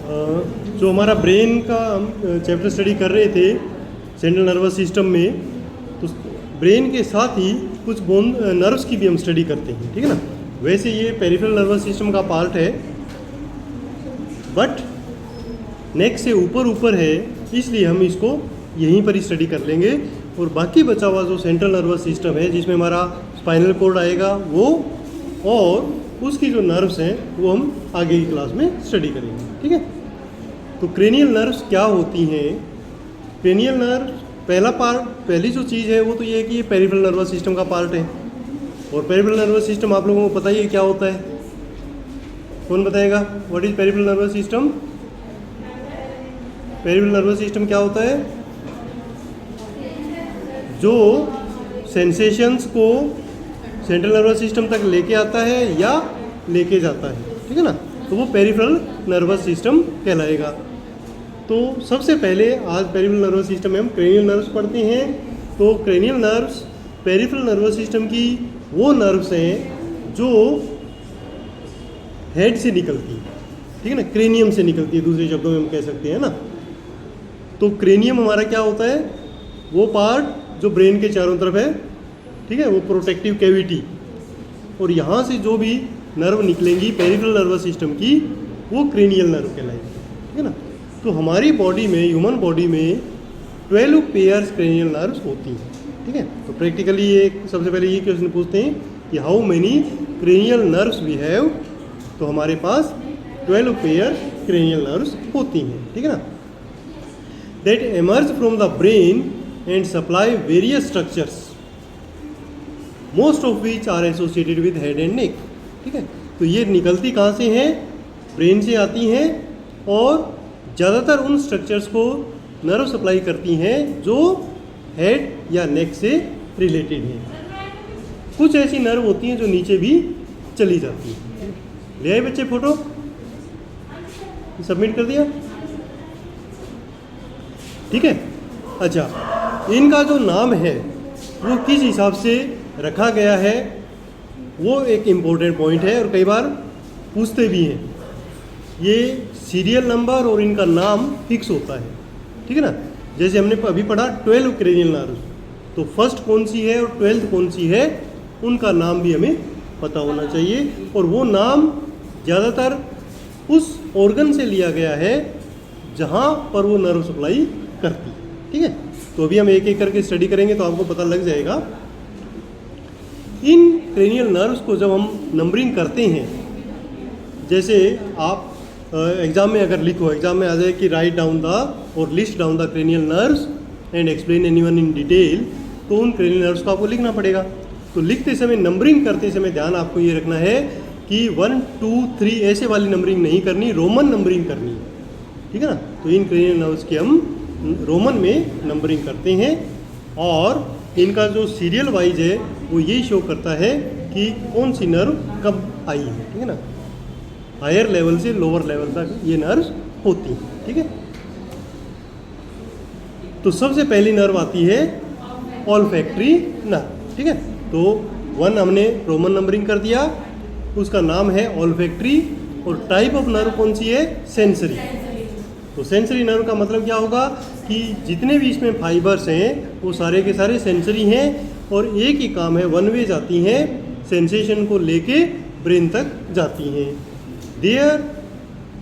जो हमारा ब्रेन का हम चैप्टर स्टडी कर रहे थे सेंट्रल नर्वस सिस्टम में, तो ब्रेन के साथ ही कुछ बोन नर्व्स की भी हम स्टडी करते हैं, ठीक है ना। वैसे ये पेरिफेरल नर्वस सिस्टम का पार्ट है, बट नेक से ऊपर है, इसलिए हम इसको यहीं पर ही स्टडी कर लेंगे। और बाकी बचा हुआ जो सेंट्रल नर्वस सिस्टम है, जिसमें हमारा स्पाइनल कोड आएगा, वो और उसकी जो नर्व्स हैं वो हम आगे की क्लास में स्टडी करेंगे, ठीक है। तो क्रेनियल नर्व्स क्या होती हैं? क्रेनियल नर्व्स पहली जो चीज़ है वो तो ये है कि ये पेरिफेरल नर्वस सिस्टम का पार्ट है। और पेरिफेरल नर्वस सिस्टम आप लोगों को पता ही है क्या होता है। कौन बताएगा what is peripheral nervous system? Peripheral nervous system क्या होता है? जो सेंसेशंस को सेंट्रल नर्वस सिस्टम तक लेके आता है या लेके जाता है, ठीक है ना, तो वो पेरिफेरल नर्वस सिस्टम कहलाएगा। तो सबसे पहले आज पेरिफेरल नर्वस सिस्टम में हम क्रेनियल नर्व्स पढ़ते हैं। तो cranial nerves peripheral nervous system की वो नर्व्स हैं जो हेड से निकलती है, ठीक है ना, क्रेनियम से निकलती है, दूसरे शब्दों में हम कह सकते हैं ना। तो क्रेनियम हमारा क्या होता है? वो पार्ट जो ब्रेन के चारों तरफ है, ठीक है, वो प्रोटेक्टिव कैविटी। और यहाँ से जो भी नर्व निकलेंगी पेरिफेरल नर्वस सिस्टम की, वो क्रेनियल नर्व कहलाएगी, ठीक है ना। तो हमारी बॉडी में, ह्यूमन बॉडी में 12 पेयर्स क्रेनियल नर्व्स होती हैं, ठीक है। तो प्रैक्टिकली ये सबसे पहले ये क्वेश्चन पूछते हैं कि how many cranial nerves we have. तो हमारे पास 12 पेयर क्रेनियल नर्व्स होती हैं, ठीक है ना। That emerge from the brain and supply various structures, most of which are associated with head and neck, ठीक है। तो ये निकलती कहाँ से हैं? ब्रेन से आती हैं और ज़्यादातर उन स्ट्रक्चर्स को नर्व सप्लाई करती हैं जो हेड या नेक से रिलेटेड हैं। कुछ ऐसी नर्व होती हैं जो नीचे भी चली जाती हैं। ले आए बच्चे फोटो? सबमिट कर दिया, ठीक है। अच्छा, इनका जो नाम है वो किस हिसाब से रखा गया है, वो एक इम्पोर्टेंट पॉइंट है और कई बार पूछते भी हैं। ये सीरियल नंबर और इनका नाम फिक्स होता है, ठीक है ना। जैसे हमने अभी पढ़ा 12 क्रेनियल नर्व्स, तो फर्स्ट कौन सी है और 12th कौन सी है, उनका नाम भी हमें पता होना चाहिए। और वो नाम ज़्यादातर उस ऑर्गन से लिया गया है जहाँ पर वो नर्व सप्लाई करती है, ठीक है। तो अभी हम एक एक करके स्टडी करेंगे तो आपको पता लग जाएगा। इन क्रेनियल नर्व्स को जब हम नंबरिंग करते हैं, जैसे आप एग्जाम में अगर लिखो, एग्जाम में आ जाए कि राइट डाउन द और list down the cranial nerves and explain anyone in detail, तो उन क्रेनियल नर्व्स को आपको लिखना पड़ेगा। तो लिखते समय, नंबरिंग करते समय ध्यान आपको ये रखना है कि 1 2 3 ऐसे वाली नंबरिंग नहीं करनी, रोमन नंबरिंग करनी है, ठीक है ना। तो इन क्रेनियल नर्व्स की हम रोमन में नंबरिंग करते हैं और इनका जो सीरियल वाइज है वो यही शो करता है कि कौन सी नर्व कब आई है, ठीक है ना। हायर लेवल से लोअर लेवल तक ये नर्व्स होती हैं, ठीक है। तो सबसे पहली नर्व आती है ऑल्फैक्टरी नर्व, ठीक है। तो 1 हमने रोमन नंबरिंग कर दिया, उसका नाम है ऑल्फैक्टरी। और टाइप ऑफ नर्व कौन सी है? सेंसरी। तो सेंसरी नर्व का मतलब क्या होगा कि जितने भी इसमें फाइबर्स हैं वो सारे के सारे सेंसरी हैं और एक ही काम है, वन वे जाती हैं, सेंसेशन को लेके ब्रेन तक जाती हैं। Their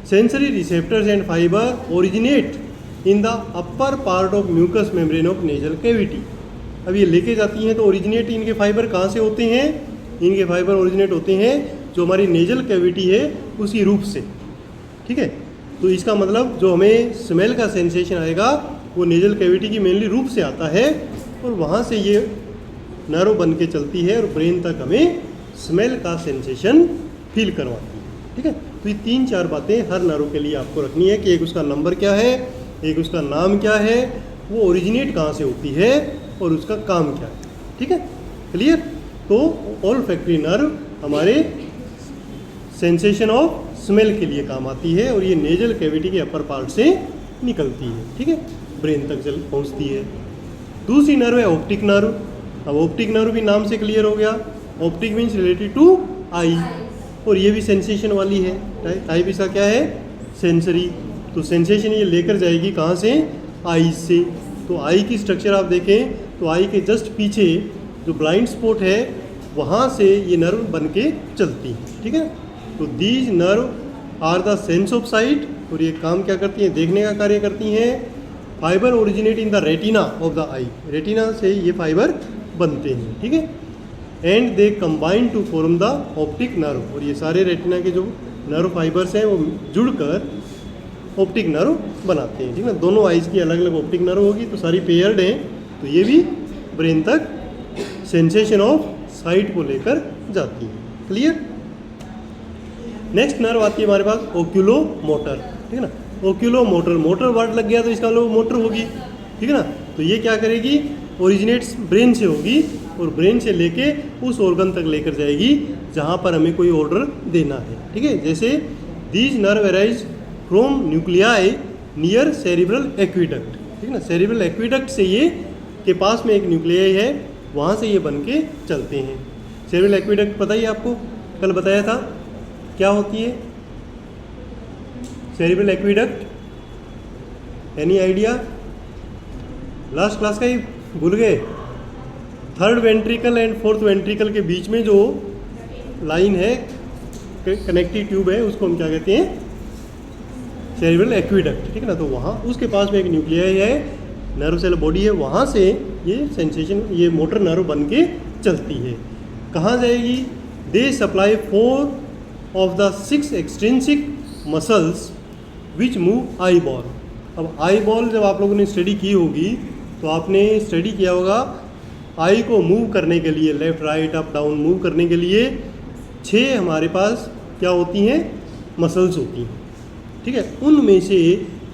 sensory receptors and fibre originate in the upper part of mucous membrane of nasal cavity. अब ये लेके जाती हैं तो ओरिजिनेट इनके फाइबर कहाँ से होते हैं? इनके फाइबर ओरिजिनेट होते हैं जो हमारी नेजल कैविटी है उसी रूप से, ठीक है। तो इसका मतलब जो हमें स्मेल का सेंसेशन आएगा वो नेजल कैविटी की मेनली रूप से आता है और वहाँ से ये नर्व बन के चलती है और ब्रेन तक हमें स्मेल का सेंसेशन फील करवाती है, ठीक है। तो ये 3-4 बातें हर नर्व के लिए आपको रखनी है कि एक उसका नंबर क्या है, एक उसका नाम क्या है, वो ओरिजिनेट कहाँ से होती है और उसका काम क्या है, ठीक है, क्लियर। तो ऑल्फैक्टरी नर्व हमारे सेंसेशन ऑफ स्मेल के लिए काम आती है और ये नेजल कैविटी के अपर पार्ट से निकलती है, ठीक है, ब्रेन तक चल पहुँचती है। दूसरी नर्व है ऑप्टिक नर्व। अब ऑप्टिक नर्व भी नाम से क्लियर हो गया, ऑप्टिक मीन्स रिलेटेड टू आई, और ये भी सेंसेशन वाली है। टाइप इसका क्या है? सेंसरी। तो सेंसेशन ये लेकर जाएगी कहाँ से, आई से। तो आई की स्ट्रक्चर आप देखें तो आई के जस्ट पीछे जो ब्लाइंड स्पॉट है वहाँ से ये नर्व बन के चलती है, ठीक है। तो these nerve are the sense of sight, और ये काम क्या करती हैं, देखने का कार्य करती हैं। Fibre originate in the retina of the eye, retina से ये फाइबर बनते हैं, ठीक है। And they combine to form the optic nerve, और ये सारे रेटिना के जो नर्व फाइबर्स हैं वो जुड़कर ऑप्टिक नर्व बनाते हैं, ठीक है ना। दोनों आइज़ की अलग अलग ऑप्टिक नर्व होगी तो सारी पेयर्ड हैं, तो ये भी ब्रेन तक सेंसेशन ऑफ साइट को लेकर जाती है। क्लियर। नेक्स्ट नर्व आती है हमारे पास ओक्यूलो मोटर, ठीक है ना। ओक्यूलो मोटर, मोटर वर्ड लग गया तो इसका मतलब मोटर होगी, ठीक है ना। तो ये क्या करेगी, ओरिजिनेट्स ब्रेन से होगी और ब्रेन से लेके उस ऑर्गन तक लेकर जाएगी जहाँ पर हमें कोई ऑर्डर देना है, ठीक है। जैसे these nerve arise from nuclei near cerebral aqueduct, ठीक है ना। सेरिब्रल एक्विडक्ट से ये के पास में एक न्यूक्लियाई है, वहाँ से ये बन के चलते हैं। सेरिब्रल एक्विडक्ट पता ही आपको, कल बताया था क्या होती है cerebral aqueduct, any idea? Last class का ही भूल गए। Third ventricle and fourth ventricle के बीच में जो लाइन है, कनेक्टिव ट्यूब है, उसको हम क्या कहते हैं, सेरिब्रल एक्विडक्ट, ठीक है ना। तो वहाँ उसके पास में एक न्यूक्लियाई है, नर्व सेल बॉडी है, वहाँ से ये सेंसेशन, ये मोटर नर्व बन के चलती है। कहाँ जाएगी, they supply 4 of the 6 extrinsic muscles which move eye ball. अब आई बॉल जब आप लोगों ने स्टडी की होगी तो आपने स्टडी किया होगा आई को मूव करने के लिए, left right up down move करने के लिए 6 हमारे पास क्या होती हैं, मसल्स होती हैं, ठीक है। उनमें से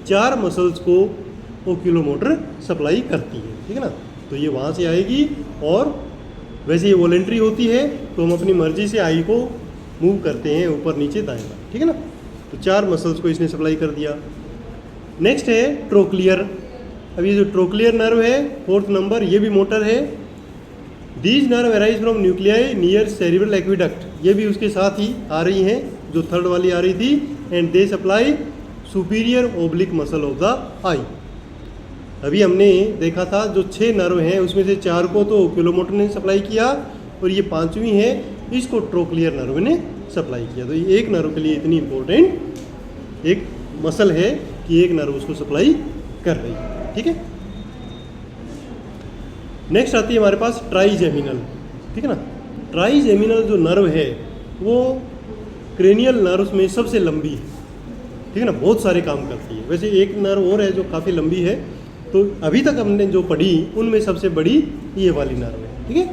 4 मसल्स को ओक्यूलोमोटर सप्लाई करती है, ठीक है ना। तो ये वहाँ से आएगी, और वैसे ये वॉलेंट्री होती है तो हम अपनी मर्जी से आई को मूव करते हैं ऊपर नीचे दाएं बाएं, ठीक है ना। तो 4 मसल्स को इसने सप्लाई कर दिया। नेक्स्ट है ट्रोक्लियर। अब ये जो ट्रोक्लियर नर्व है 4th नंबर, ये भी मोटर है। These nerve arise from nuclei near cerebral aqueduct, ये भी उसके साथ ही आ रही हैं जो थर्ड वाली आ रही थी। And they supply superior oblique muscle of the eye. अभी हमने देखा था जो 6 नर्व हैं उसमें से 4 को तो ओक्यूलोमोटर ने सप्लाई किया, और ये 5वीं है, इसको ट्रोक्लियर नर्व ने सप्लाई किया। तो ये एक नर्व के लिए इतनी इंपॉर्टेंट एक मसल है कि एक नर्व उसको सप्लाई कर रही है, ठीक है। नेक्स्ट आती है हमारे पास ट्राइजेमिनल, ठीक है ना। ट्राइजेमिनल जो नर्व है वो क्रेनियल नर्व्स में सबसे लंबी है, ठीक है ना, बहुत सारे काम करती है। वैसे एक नर्व और है जो काफ़ी लंबी है, तो अभी तक हमने जो पढ़ी उनमें सबसे बड़ी ये वाली नर्व है, ठीक है।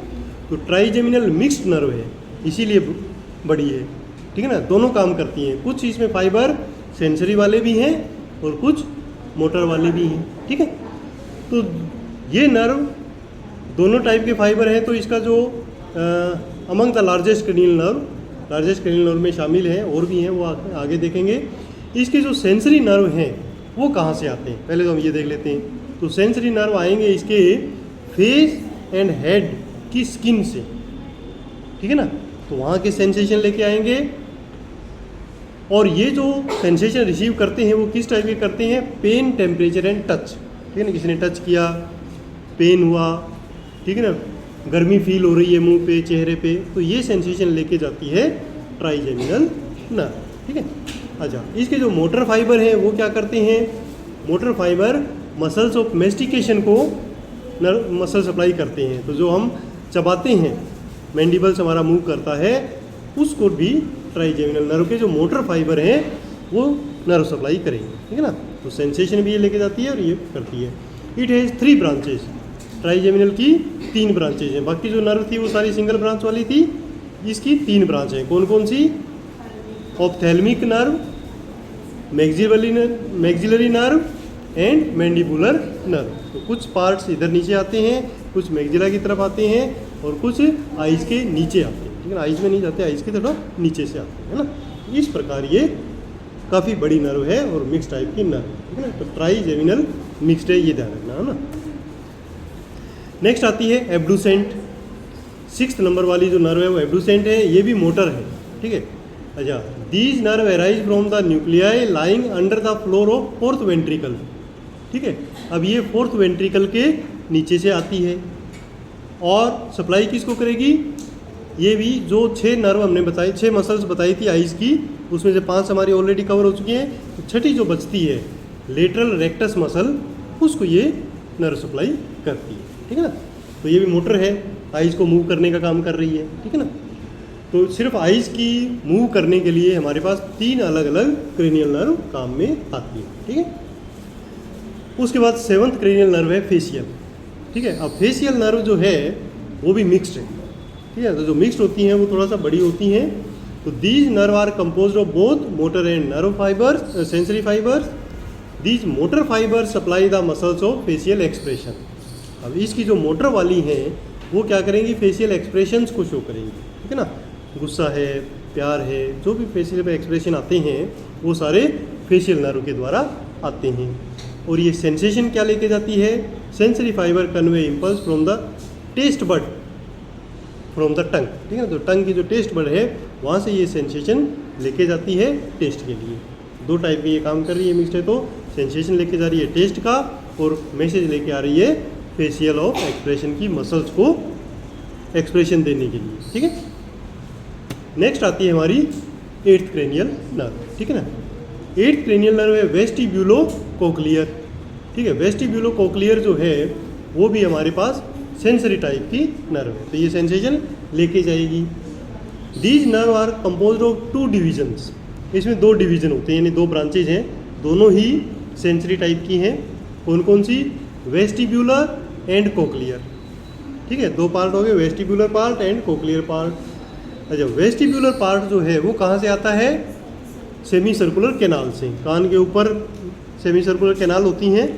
तो ट्राइजेमिनल मिक्स्ड नर्व है, इसीलिए बड़ी है, ठीक है ना। दोनों काम करती हैं, कुछ इसमें फाइबर सेंसरी वाले भी हैं और कुछ मोटर वाले भी हैं, ठीक है। तो ये नर्व दोनों टाइप के फाइबर हैं, तो इसका जो among the largest cranial nerve, largest cranial nerve में शामिल हैं, और भी हैं वो आगे देखेंगे। इसके जो सेंसरी नर्व हैं वो कहाँ से आते हैं, पहले तो हम ये देख लेते हैं। तो सेंसरी नर्व आएंगे इसके फेस एंड हेड की स्किन से, ठीक है ना। तो वहाँ के सेंसेशन लेके आएंगे, और ये जो सेंसेशन रिसीव करते हैं वो किस टाइप के करते हैं, पेन, टेम्परेचर एंड टच, ठीक है ना। किसी ने टच किया, पेन हुआ, ठीक है ना, गर्मी फील हो रही है मुंह पे, चेहरे पे, तो ये सेंसेशन लेके जाती है ट्राइजेमिनल नर्व, ठीक है। अच्छा, इसके जो मोटर फाइबर हैं वो क्या करते हैं, motor fibre muscles of mastication को मसल सप्लाई करते हैं। तो जो हम चबाते हैं, मैंडिबल्स हमारा मूव करता है, उसको भी ट्राइजेमिनल नर्व के जो मोटर फाइबर हैं वो नर्व सप्लाई करेंगे, ठीक है ना। तो सेंसेशन भी ये लेके जाती है और ये करती है। इट हैज़ 3 ब्रांचेज, ट्राइजेमिनल की 3 ब्रांचेज हैं। बाकी जो नर्व थी वो सारी सिंगल ब्रांच वाली थी, इसकी 3 ब्रांच हैं। कौन कौन सी, ophthalmic nerve, maxillary nerve and mandibular nerve. तो कुछ पार्ट्स इधर नीचे आते हैं, कुछ मैक्सिला की तरफ आते हैं, और कुछ आइज़ के नीचे आते हैं, ठीक है। आइज़ में नहीं जाते, आइज़ की तरफ नीचे से आते हैं, है ना। इस प्रकार ये काफ़ी बड़ी नर्व है और मिक्स टाइप की नर्व, ठीक है ना। तो ट्राइजेमिनल मिक्स्ड है, ये ध्यान रखना, है ना। नेक्स्ट आती है एब्डुसेंट, 6th नंबर वाली जो नर्व है वो एब्डुसेंट है, ये भी मोटर है, ठीक है। अच्छा, these nerve arise from the nuclei lying under the floor of fourth ventricle. ठीक है, अब ये फोर्थ वेंट्रिकल के नीचे से आती है और सप्लाई किसको करेगी? ये भी जो 6 नर्व हमने बताई, 6 मसल्स बताई थी आइज़ की, उसमें से 5 हमारी ऑलरेडी कवर हो चुकी हैं। तो छठी जो बचती है लेटरल रेक्टस मसल, उसको ये नर्व सप्लाई करती है। ठीक है ना, तो ये भी मोटर है, आइज़ को मूव करने का काम कर रही है। ठीक है ना, तो सिर्फ आइज़ की मूव करने के लिए हमारे पास 3 अलग अलग क्रेनियल नर्व काम में आती है। ठीक है, उसके बाद 7th क्रेनियल नर्व है फेशियल। ठीक है, अब फेशियल नर्व जो है वो भी मिक्स्ड है। ठीक है, तो जो मिक्स्ड होती हैं वो थोड़ा सा बड़ी होती हैं। तो these nerve are composed of both motor and nerve fibres, sensory fibres. These motor fibres supply the muscles of facial expression. अब इसकी जो मोटर वाली हैं वो क्या करेंगी? फेशियल एक्सप्रेशंस को शो करेंगी। ठीक है ना, गुस्सा है, प्यार है, जो भी फेशियल पे एक्सप्रेशन आते हैं वो सारे फेशियल नर्व के द्वारा आते हैं। और ये सेंसेशन क्या लेके जाती है? Sensory fibre convey impulse from the taste bud, from the tongue. ठीक है, तो टंग की जो टेस्ट बड है वहाँ से ये सेंसेशन लेके जाती है टेस्ट के लिए। 2 टाइप की ये काम कर रही है मिक्स्ड है। तो सेंसेशन लेके जा रही है टेस्ट का और मैसेज लेके आ रही है फेशियल ऑफ एक्सप्रेशन की मसल्स को एक्सप्रेशन देने के लिए। ठीक है, नेक्स्ट आती है हमारी 8th क्रेनियल नर्व। ठीक है ना, 8th क्रेनियल नर्व है वेस्टिब्यूलो कोक्लियर। ठीक है, वेस्टिब्यूलो कोक्लियर जो है वो भी हमारे पास सेंसरी टाइप की नर्व है, तो ये सेंसेशन लेके जाएगी। These nerve are composed of 2 divisions. इसमें 2 डिवीजन होते हैं, यानी 2 ब्रांचेज हैं, दोनों ही सेंसरी टाइप की हैं। कौन कौन सी? Vestibular and cochlear. ठीक है, 2 पार्ट हो गए, vestibular part and cochlear part. अच्छा, वेस्टिब्यूलर पार्ट जो है वो कहाँ से आता है? सेमी सर्कुलर कैनाल से। कान के ऊपर सेमी सर्कुलर कैनाल होती हैं,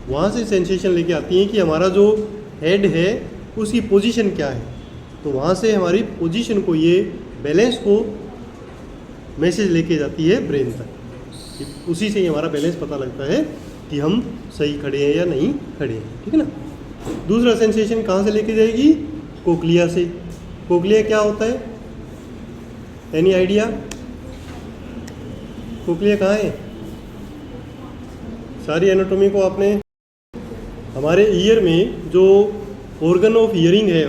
वहाँ से सेंसेशन लेके आती हैं कि हमारा जो हेड है उसकी पोजीशन क्या है। तो वहाँ से हमारी पोजीशन को, ये बैलेंस को मैसेज लेके जाती है ब्रेन तक। उसी से ही हमारा बैलेंस पता लगता है कि हम सही खड़े हैं या नहीं खड़े हैं। ठीक है ना, दूसरा सेंसेशन कहाँ से लेके जाएगी? कोक्लिया से। कोक्लिया क्या होता है? Any idea? कोक्लिया कहाँ है? सारी एनाटॉमी को आपने, हमारे ईयर में जो ऑर्गन ऑफ हियरिंग है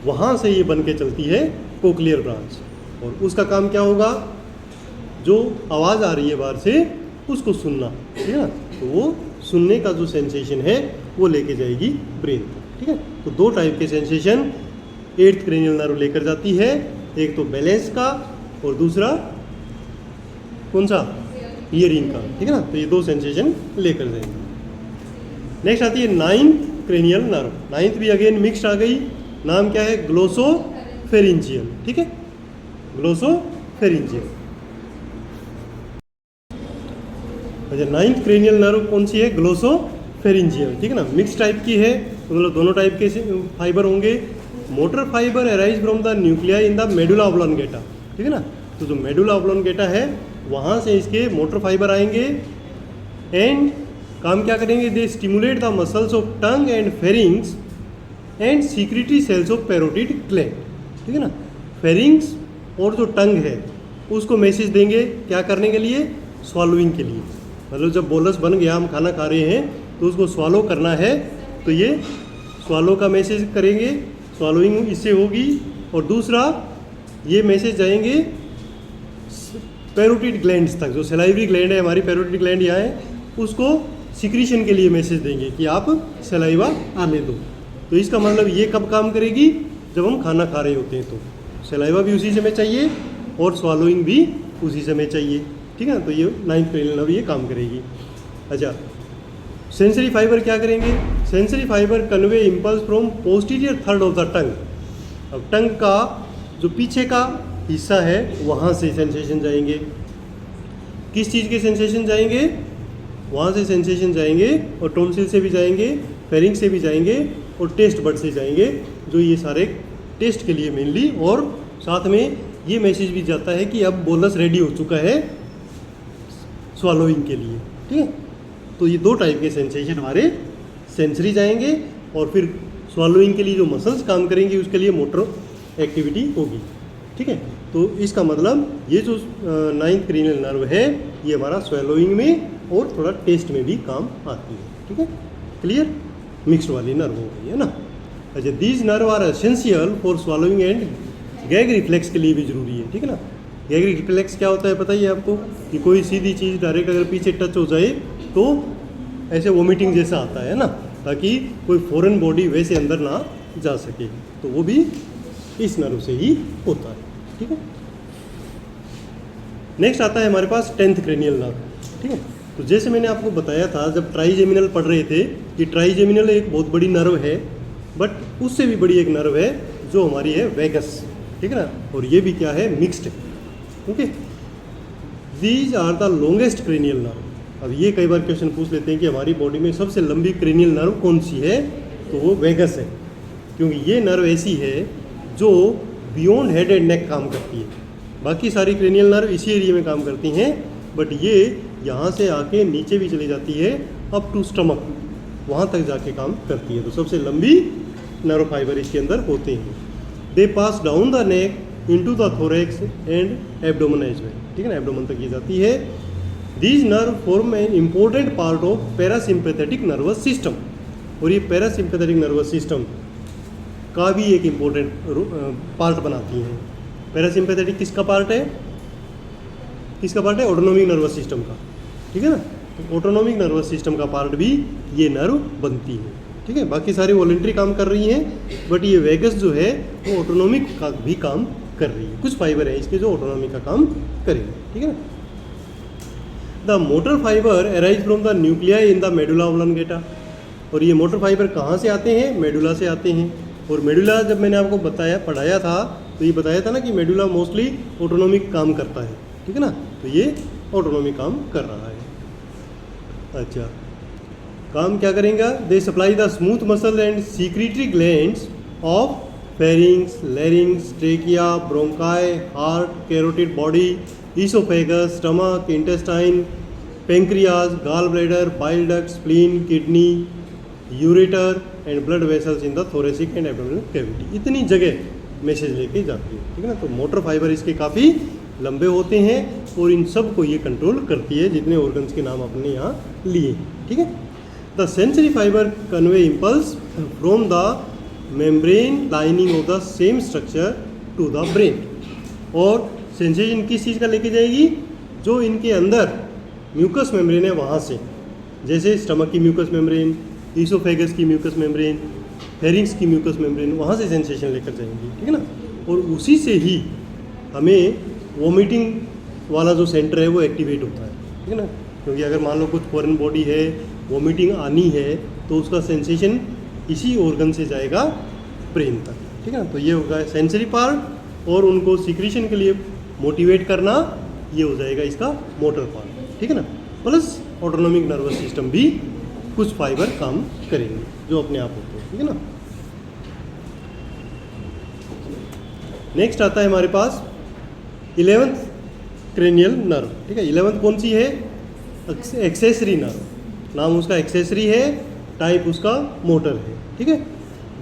वहाँ से ये बन के चलती है कोक्लियर ब्रांच। और उसका काम क्या होगा? जो आवाज़ आ रही है बाहर से उसको सुनना। ठीक है ना, तो वो सुनने का जो सेंसेशन है वो लेके जाएगी ब्रेन। ठीक है, तो 2 टाइप के सेंसेशन 8th क्रेनियल नर्व लेकर जाती है, एक तो बैलेंस का और दूसरा कौन सा? हियरिंग का। ठीक है ना, तो ये 2 सेंसेशन लेकर जाएंगे। नेक्स्ट आती है 9th क्रेनियल नर्व। 9th भी अगेन मिक्स्ड आ गई। नाम क्या है? ग्लोसोफेरिंजियल। ठीक है, ग्लोसोफेरिंजियल। अच्छा, 9th क्रेनियल नर्व कौन सी है? ग्लोसोफेरिंजियल। ठीक है ना, मिक्स टाइप की है, मतलब दोनों टाइप के फाइबर होंगे। Motor fibre arise from the nuclei in the medulla oblongata. ठीक है ना, तो जो मेडुला ऑब्लोंगेटा है वहाँ से इसके मोटर फाइबर आएंगे एंड काम क्या करेंगे? They stimulate the muscles of tongue and pharynx and secretory cells of parotid gland. ठीक है ना, फेरिंग्स और जो टंग है उसको मैसेज देंगे क्या करने के लिए? स्वॉलोइंग के लिए। मतलब जब बोलस बन गया, हम खाना खा रहे हैं तो उसको स्वॉलो करना है, तो ये स्वॉलो का मैसेज करेंगे, स्वॉलोइंग इससे होगी। और दूसरा ये मैसेज जाएंगे पैरोटिड ग्लैंड्स तक, जो सलाइवरी ग्लैंड है हमारी, पैरोटिड ग्लैंड यहाँ है, उसको सिक्रीशन के लिए मैसेज देंगे कि आप सलाइवा आने दो। तो इसका मतलब ये कब काम करेगी? जब हम खाना खा रहे होते हैं, तो सलाइवा भी उसी समय चाहिए और स्वॉलोइंग भी उसी समय चाहिए। ठीक है ना, तो ये 9th क्रेनियल नर्व ये काम करेगी। अच्छा, सेंसरी फाइबर क्या करेंगे? Sensory fibre convey impulse from posterior third of the tongue. अब टंग का जो पीछे का हिस्सा है वहाँ से सेंसेशन जाएंगे। किस चीज़ के सेंसेशन जाएंगे? वहाँ से सेंसेशन जाएंगे और टॉन्सिल से भी जाएंगे, फेरिंग से भी जाएंगे और टेस्ट बड से जाएंगे, जो ये सारे टेस्ट के लिए मेनली। और साथ में ये मैसेज भी जाता है कि अब बोलस रेडी हो चुका है स्वॉलोइंग के लिए। ठीक है, तो ये 2 टाइप के सेंसेशन हमारे सेंसरी जाएंगे और फिर स्वॉलोइंग के लिए जो मसल्स काम करेंगी उसके लिए मोटर एक्टिविटी होगी। ठीक है, तो इसका मतलब ये जो 9th क्रेनियल नर्व है ये हमारा स्वेलोइंग में और थोड़ा टेस्ट में भी काम आती है, ठीक है, क्लियर, मिक्स्ड वाली नर्व हो गई है ना। अच्छा, these nerve are essential for swallowing and gag reflex के लिए भी जरूरी है, ठीक है ना। गैग रिफ्लेक्स क्या होता है पता ही है आपको, कि कोई सीधी चीज़ डायरेक्ट अगर पीछे टच हो जाए तो ऐसे वोमिटिंग जैसा आता है ना, ताकि कोई फॉरेन बॉडी वैसे अंदर ना जा सके, तो वो भी इस नर्व से ही होता है, ठीक है। नेक्स्ट आता है हमारे पास 10th क्रेनियल नर्व, ठीक है। तो जैसे मैंने आपको बताया था जब ट्राइजेमिनल पढ़ रहे थे कि ट्राइजेमिनल एक बहुत बड़ी नर्व है, बट उससे भी बड़ी एक नर्व है जो हमारी है वेगस, ठीक है ना, और ये भी क्या है, मिक्स्ड है, okay. These are the longest cranial nerve. अब ये कई बार क्वेश्चन पूछ लेते हैं कि हमारी बॉडी में सबसे लंबी क्रेनियल नर्व कौन सी है, तो वो वेगस है, क्योंकि ये नर्व ऐसी है जो बियॉन्ड हेड एंड नेक काम करती है। बाकी सारी क्रेनियल नर्व इसी एरिया में काम करती हैं, बट ये यहाँ से आके नीचे भी चली जाती है अप टू स्टमक, वहाँ तक जाके काम करती है। तो सबसे लंबी नर्व फाइबर इसके अंदर होते हैं। They pass down the neck into the thorax and abdomen as well, ठीक है ना, एब्डोमेन तक ये जाती है। These nerve form an important part of parasympathetic nervous system, और ये पैरासिम्पैथेटिक नर्वस सिस्टम का भी एक इम्पोर्टेंट पार्ट बनाती हैं। पैरासिम्पैथेटिक किसका पार्ट है, किसका पार्ट है, ऑटोनोमिक नर्वस सिस्टम का, ठीक है ना। तो ऑटोनोमिक नर्वस सिस्टम का पार्ट भी ये नर्व बनती है, ठीक है। बाकी सारी वॉलेंट्री काम कर रही हैं, बट ये वेगस जो है वो ऑटोनोमिक का भी काम कर रही है। कुछ फाइबर है इसके जो ऑटोनोमिक का काम करेंगे, ठीक है ना। The motor fibre arise from the nuclei in the medulla oblongata, और ये मोटर फाइबर कहाँ से आते हैं, मेडुला से आते हैं। और मेडुला जब मैंने आपको बताया पढ़ाया था तो ये बताया था ना कि मेडुला मोस्टली ऑटोनोमिक काम करता है, ठीक है ना, तो ये ऑटोनोमिक काम कर रहा है। अच्छा, काम क्या करेंगे, they supply the smooth muscle and secretory glands of pharynx, larynx, trachea, bronchi, heart, carotid body, oesophagus, stomach, intestine, pancreas, gall bladder, bile duct, spleen, kidney, ureter and blood vessels in the thoracic and abdominal cavity. इतनी जगह message लेके जाती है, ठीक है ना। तो motor fibre इसके काफ़ी लंबे होते हैं और इन सब को ये कंट्रोल करती है, जितने ऑर्गन्स के नाम अपने यहाँ लिए, ठीक है। The sensory fibre convey impulse from the membrane lining of the same structure to the brain, और सेंसेशन किस चीज़ का लेके जाएगी, जो इनके अंदर म्यूकस मेम्ब्रेन है वहाँ से, जैसे स्टमक की म्यूकस मेम्ब्रेन, ईसोफेगस की म्यूकस मेम्ब्रेन, फेरिंग्स की म्यूकस मेम्ब्रेन, वहाँ से सेंसेशन लेकर जाएंगी, ठीक है ना। और उसी से ही हमें वोमिटिंग वाला जो सेंटर है वो एक्टिवेट होता है, ठीक है ना। क्योंकि अगर मान लो कुछ फॉरेन बॉडी है, वोमिटिंग आनी है, तो उसका सेंसेशन इसी ऑर्गन से जाएगा ब्रेन तक, ठीक है ना। तो ये होगा सेंसरी पार्ट, और उनको सिक्रीशन के लिए मोटिवेट करना ये हो जाएगा इसका मोटर पार्ट, ठीक है ना। प्लस ऑटोनोमिक नर्वस सिस्टम भी कुछ फाइबर काम करेंगे जो अपने आप होते हैं, ठीक है ना। नेक्स्ट आता है हमारे पास 11th क्रेनियल नर्व, ठीक है। 11th कौन सी है, एक्सेसरी नर्व, नाम उसका एक्सेसरी है, टाइप उसका मोटर है, ठीक है।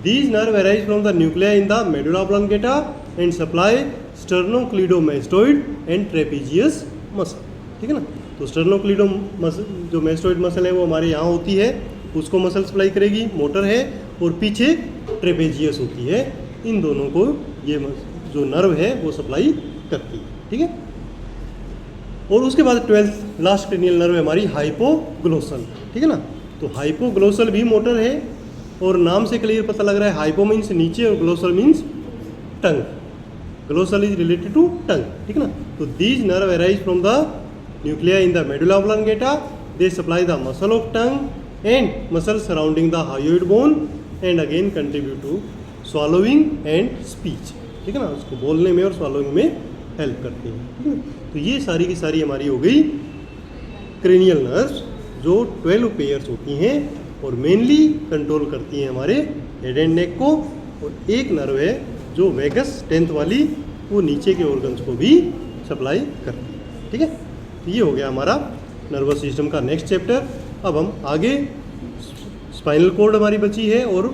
These nerve arise from the nuclei in the medulla oblongata and supply sternocleidomastoid and trapezius muscle, ठीक है ना। तो स्टर्नोक्लीडो मसल जो मेस्टोइड मसल है वो हमारे यहाँ होती है, उसको मसल सप्लाई करेगी, मोटर है, और पीछे ट्रेपेजियस होती है। इन दोनों को ये जो नर्व है वो सप्लाई करती है, ठीक है। और उसके बाद 12th लास्ट क्रेनियल नर्व है हमारी हाइपोग्लोसल, ठीक है ना। तो हाइपोग्लोसल भी मोटर है, और नाम से क्लियर पता लग रहा है, हाइपो मीन्स नीचे और glossal means tongue, glossal is related to tongue, ठीक है ना। तो these nerve arise from the nuclei in the medulla oblongata, they supply the muscle of tongue and muscle surrounding the hyoid bone and again contribute to swallowing and speech, ठीक है ना, उसको बोलने में और swallowing में हेल्प करती हैं, ठीक है। तो ये सारी की सारी हमारी हो गई क्रेनियल नर्व्स जो 12 पेयर्स होती हैं और मेनली कंट्रोल करती हैं हमारे हेड एंड नेक को, और एक नर्व है जो वेगस 10th वाली, वो नीचे के ऑर्गन्स को भी सप्लाई करती है, ठीक है। तो ये हो गया हमारा नर्वस सिस्टम का नेक्स्ट चैप्टर। अब हम आगे स्पाइनल कॉर्ड हमारी बची है और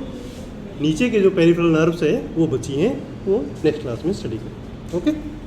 नीचे के जो पेरिफेरल नर्व्स है वो बची हैं, वो नेक्स्ट क्लास में स्टडी करेंगे, ओके।